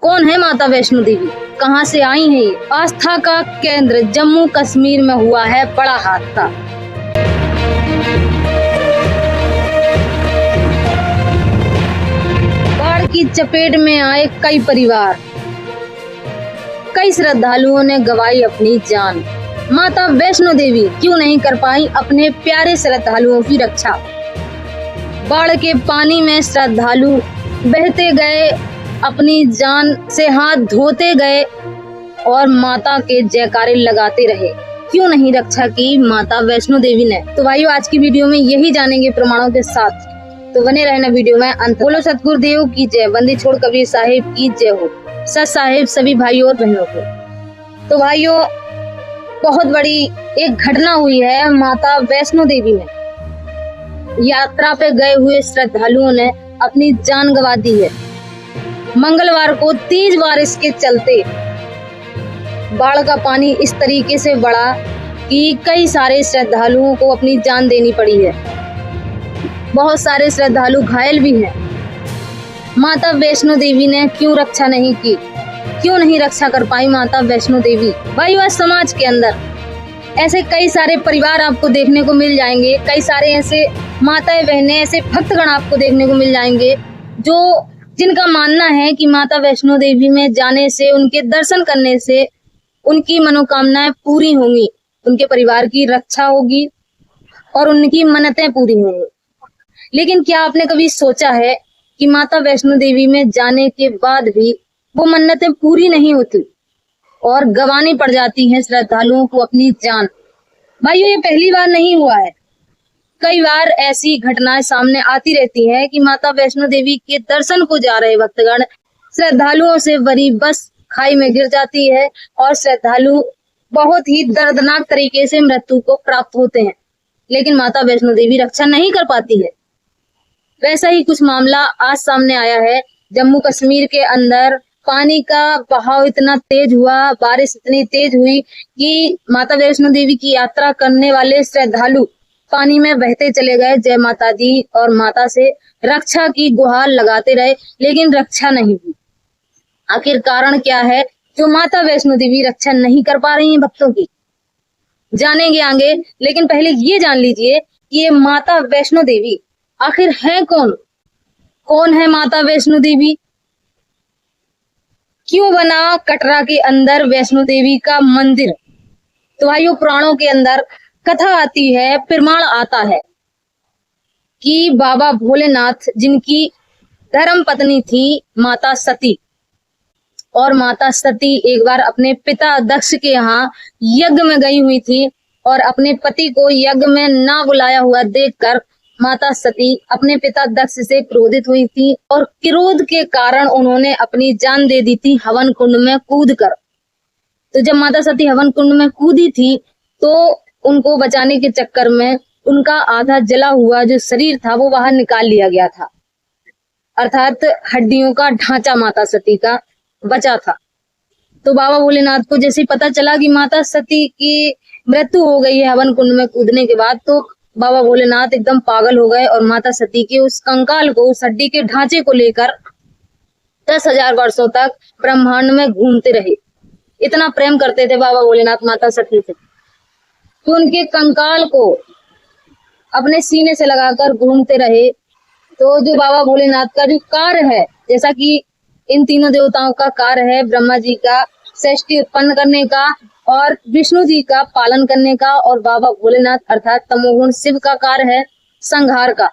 कौन है माता वैष्णो देवी, कहां से आई है ये? आस्था का केंद्र जम्मू कश्मीर में हुआ है बड़ा हादसा। बाढ़ की चपेट में आए कई परिवार, कई श्रद्धालुओं ने गंवाई अपनी जान। माता वैष्णो देवी क्यों नहीं कर पाई अपने प्यारे श्रद्धालुओं की रक्षा? बाढ़ के पानी में श्रद्धालु बहते गए, अपनी जान से हाथ धोते गए और माता के जयकारे लगाते रहे। क्यों नहीं रक्षा की माता वैष्णो देवी ने? तो भाइयों, आज की वीडियो में यही जानेंगे प्रमाणों के साथ, तो बने रहना वीडियो में अंत। बोलो सतगुरुदेव की जय, बंदी छोड़ कबीर साहिब की जय हो। सत साहिब सभी भाइयों और बहनों को। तो भाइयों, बहुत बड़ी एक घटना हुई है माता वैष्णो देवी में। यात्रा पे गए हुए श्रद्धालुओं ने अपनी जान गंवा दी है। मंगलवार को तेज बारिश के चलते बाढ़ का पानी इस तरीके से बढ़ा कि कई सारे श्रद्धालुओं को अपनी जान देनी पड़ी है। बहुत सारे श्रद्धालु घायल भी हैं। माता वैष्णो देवी ने क्यों रक्षा नहीं की? क्यों नहीं रक्षा कर पाई माता वैष्णो देवी? भाइयों, समाज के अंदर ऐसे कई सारे परिवार आपको देखने को मिल जाएंगे, कई सारे ऐसे माताएं बहनें, ऐसे भक्तगण आपको देखने को मिल जाएंगे जो जिनका मानना है कि माता वैष्णो देवी में जाने से, उनके दर्शन करने से उनकी मनोकामनाएं पूरी होंगी, उनके परिवार की रक्षा होगी और उनकी मन्नतें पूरी होंगी। लेकिन क्या आपने कभी सोचा है कि माता वैष्णो देवी में जाने के बाद भी वो मन्नतें पूरी नहीं होती और गंवानी पड़ जाती हैं श्रद्धालुओं को अपनी जान? भाइयों, ये पहली बार नहीं हुआ है। कई बार ऐसी घटनाएं सामने आती रहती हैं कि माता वैष्णो देवी के दर्शन को जा रहे भक्तगण श्रद्धालुओं से भरी बस खाई में गिर जाती है और श्रद्धालु बहुत ही दर्दनाक तरीके से मृत्यु को प्राप्त होते हैं, लेकिन माता वैष्णो देवी रक्षा नहीं कर पाती है। वैसा ही कुछ मामला आज सामने आया है। जम्मू कश्मीर के अंदर पानी का बहाव इतना तेज हुआ, बारिश इतनी तेज हुई कि माता वैष्णो देवी की यात्रा करने वाले श्रद्धालु पानी में बहते चले गए। जय माता दी और माता से रक्षा की गुहार लगाते रहे, लेकिन रक्षा नहीं हुई। आखिर कारण क्या है जो माता वैष्णो देवी रक्षा नहीं कर पा रही है भक्तों की? जानेंगे आगे, लेकिन पहले ये जान लीजिए कि ये माता वैष्णो देवी आखिर है कौन? कौन है माता वैष्णो देवी? क्यों बना कटरा के अंदर वैष्णो देवी का मंदिर? तो भाइयों, पुराणों के अंदर कथा आती है, प्रमाण आता है कि बाबा भोलेनाथ, जिनकी धर्म पत्नी थी माता सती, और माता सती एक बार अपने पिता दक्ष के यहाँ यज्ञ में गई हुई थी और अपने पति को यज्ञ में ना बुलाया हुआ देखकर माता सती अपने पिता दक्ष से क्रोधित हुई थी और क्रोध के कारण उन्होंने अपनी जान दे दी थी हवन कुंड में कूदकर। तो जब माता सती हवन कुंड में कूदी थी तो उनको बचाने के चक्कर में उनका आधा जला हुआ जो शरीर था वो बाहर निकाल लिया गया था, अर्थात हड्डियों का ढांचा माता सती का बचा था। तो बाबा भोलेनाथ को जैसे पता चला कि माता सती की मृत्यु हो गई है हवन कुंड में कूदने के बाद, तो बाबा भोलेनाथ एकदम पागल हो गए और माता सती के उस कंकाल को, उस हड्डी के ढांचे को लेकर 10,000 वर्षों तक ब्रह्मांड में घूमते रहे। इतना प्रेम करते थे बाबा भोलेनाथ माता सती से, तो उनके कंकाल को अपने सीने से लगाकर घूमते रहे। तो जो बाबा भोलेनाथ का जो कार्य है, जैसा कि इन तीनों देवताओं का कार्य है, ब्रह्मा जी का सृष्टि उत्पन्न करने का और विष्णु जी का पालन करने का, और बाबा भोलेनाथ अर्थात तमोगुण शिव का कार्य है संहार का,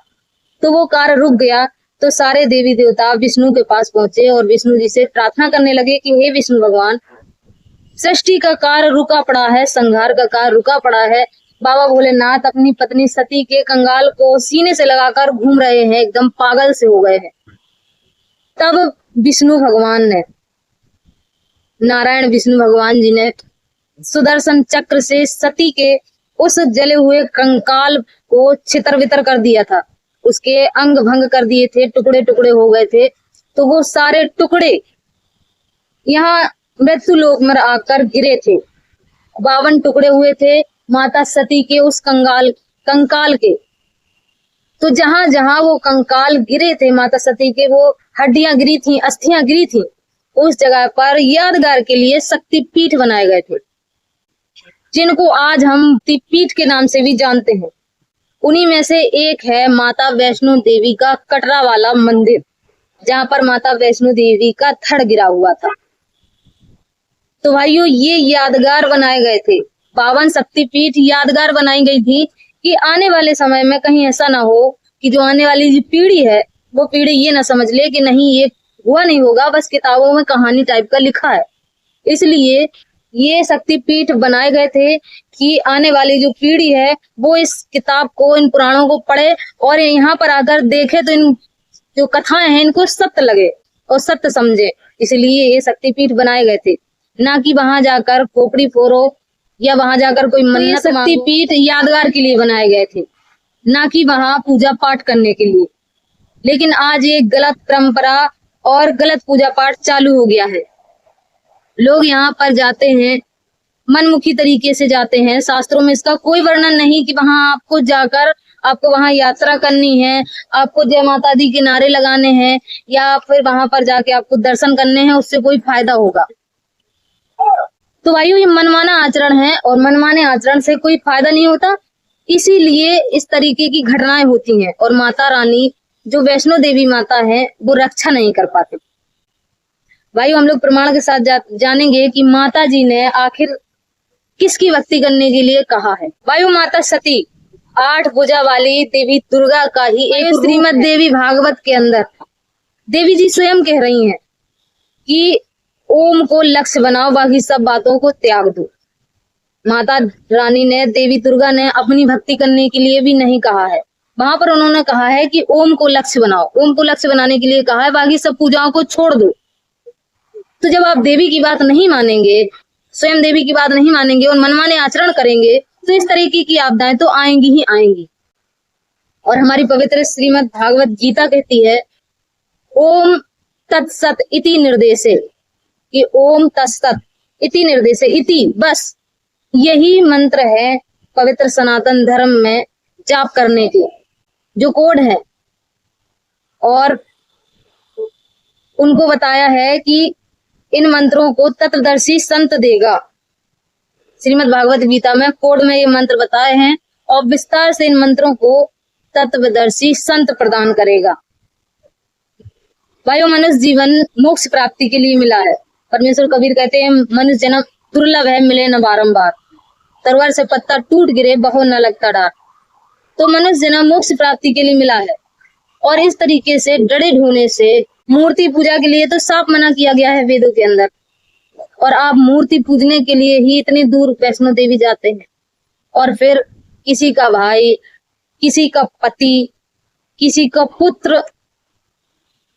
तो वो कार्य रुक गया। तो सारे देवी देवता विष्णु के पास पहुंचे और विष्णु जी से प्रार्थना करने लगे कि हे विष्णु भगवान, सृष्टि का कार्य रुका पड़ा है, संहार का कार्य रुका पड़ा है। बाबा भोलेनाथ अपनी पत्नी सती के कंगाल को सीने से लगाकर घूम रहे हैं, एकदम पागल से हो गए हैं। तब विष्णु भगवान ने, नारायण विष्णु भगवान जी ने सुदर्शन चक्र से सती के उस जले हुए कंकाल को छितर वितर कर दिया था, उसके अंग भंग कर दिए थे, टुकड़े टुकड़े हो गए थे। तो वो सारे टुकड़े यहाँ मृत्यु लोक में आकर गिरे थे। 52 टुकड़े हुए थे माता सती के उस कंकाल के। तो जहां जहां वो कंकाल गिरे थे माता सती के, वो हड्डियां गिरी थी, अस्थियां गिरी थी, उस जगह पर यादगार के लिए शक्तिपीठ बनाए गए थे, जिनको आज हम शक्तिपीठ के नाम से भी जानते हैं। उन्हीं में से एक है माता वैष्णो देवी का कटरा वाला मंदिर, जहाँ पर माता वैष्णो देवी का धड़ गिरा हुआ था। तो भाइयों, ये यादगार बनाए गए थे, 52 शक्तिपीठ यादगार बनाई गई थी कि आने वाले समय में कहीं ऐसा ना हो कि जो आने वाली जो पीढ़ी है वो पीढ़ी ये ना समझ ले कि नहीं ये हुआ नहीं होगा, बस किताबों में कहानी टाइप का लिखा है। इसलिए ये शक्तिपीठ बनाए गए थे कि आने वाली जो पीढ़ी है वो इस किताब को, इन पुराणों को पढ़े और यहाँ पर आकर देखे तो इन जो कथाएं हैं इनको सत्य लगे और सत्य समझे। इसलिए ये शक्तिपीठ बनाए गए थे, ना कि वहां जाकर खोपड़ी फोड़ो या वहां जाकर कोई मन्नत। शक्तिपीठ यादगार के लिए बनाए गए थे, ना कि वहां पूजा पाठ करने के लिए। लेकिन आज ये गलत परंपरा और गलत पूजा पाठ चालू हो गया है। लोग यहाँ पर जाते हैं, मनमुखी तरीके से जाते हैं। शास्त्रों में इसका कोई वर्णन नहीं कि वहां आपको जाकर आपको वहां यात्रा करनी है, आपको जय माता दी के नारे लगाने हैं या फिर वहां पर जाके आपको दर्शन करने हैं, उससे कोई फायदा होगा। तो भाइयों, ये मनमाना आचरण है और मनमाने आचरण से कोई फायदा नहीं होता। इसीलिए इस तरीके की घटनाएं होती हैं और माता रानी जो वैष्णो देवी माता है वो रक्षा नहीं कर पाते। भाइयों, हम लोग प्रमाण के साथ जानेंगे कि माता जी ने आखिर किसकी भक्ति करने के लिए कहा है। भाइयों, माता सती 8 भुजा वाली देवी दुर्गा का ही एक श्रीमद् देवी भागवत के अंदर देवी जी स्वयं कह रही हैं कि ओम को लक्ष्य बनाओ, बाकी सब बातों को त्याग दो। माता रानी ने, देवी दुर्गा ने अपनी भक्ति करने के लिए भी नहीं कहा है, वहां पर उन्होंने कहा है कि ओम को लक्ष्य बनाओ। ओम को लक्ष्य बनाने के लिए कहा है, बाकी सब पूजाओं को छोड़ दो। तो जब आप देवी की बात नहीं मानेंगे, स्वयं देवी की बात नहीं मानेंगे और मनमाने आचरण करेंगे तो इस तरीके की आपदाएं तो आएंगी ही आएंगी। और हमारी पवित्र श्रीमद् भागवत गीता कहती है ओम तत्सत इति निर्देशे, कि ओम तत्सत इति निर्देशे। इति बस यही मंत्र है पवित्र सनातन धर्म में जाप करने के जो कोड है। और उनको बताया है कि इन मंत्रों को तत्वदर्शी संत देगा। श्रीमद् भागवत गीता में कोड में ये मंत्र बताए हैं और विस्तार से इन मंत्रों को तत्वदर्शी संत प्रदान करेगा। भाइयों, मनुष्य जीवन मोक्ष प्राप्ति के लिए मिला है। परमेश्वर कबीर कहते हैं मनुष्य जन्म दुर्लभ है, मिले न बारंबार। तलवार से पत्ता टूट गिरे, बहु न लगता डार। तो मनुष्य जन्म मोक्ष प्राप्ति के लिए मिला है और इस तरीके से डरे ढूंढने से, मूर्ति पूजा के लिए तो साफ मना किया गया है वेदों के अंदर, और आप मूर्ति पूजने के लिए ही इतनी दूर वैष्णो देवी जाते हैं। और फिर किसी का भाई, किसी का पति, किसी का पुत्र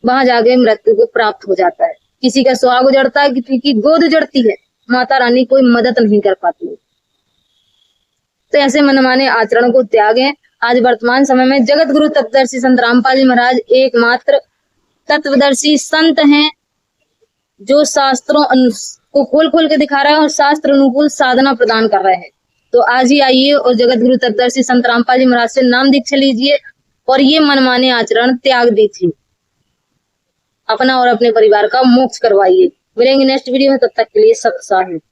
वहां जाके मृत्यु को प्राप्त हो जाता है, किसी का सुहाग उजड़ता है, किसी की गोद उजड़ती है, माता रानी कोई मदद नहीं कर पाती। तो ऐसे मनमाने आचरण को त्यागें। आज वर्तमान समय में जगत गुरु तत्वदर्शी संत रामपाल जी महाराज एकमात्र तत्वदर्शी संत हैं जो शास्त्रों को खोल खोल के दिखा रहे हैं और शास्त्र अनुकूल साधना प्रदान कर रहे हैं। तो आज ही आइए और जगत गुरु तत्वदर्शी संत रामपाल जी महाराज से नाम दीक्षा लीजिए और ये मनमाने आचरण त्याग दीजिए, अपना और अपने परिवार का मोक्ष करवाइए। मिलेंगे नेक्स्ट वीडियो में, तब तक के लिए सत साहिब।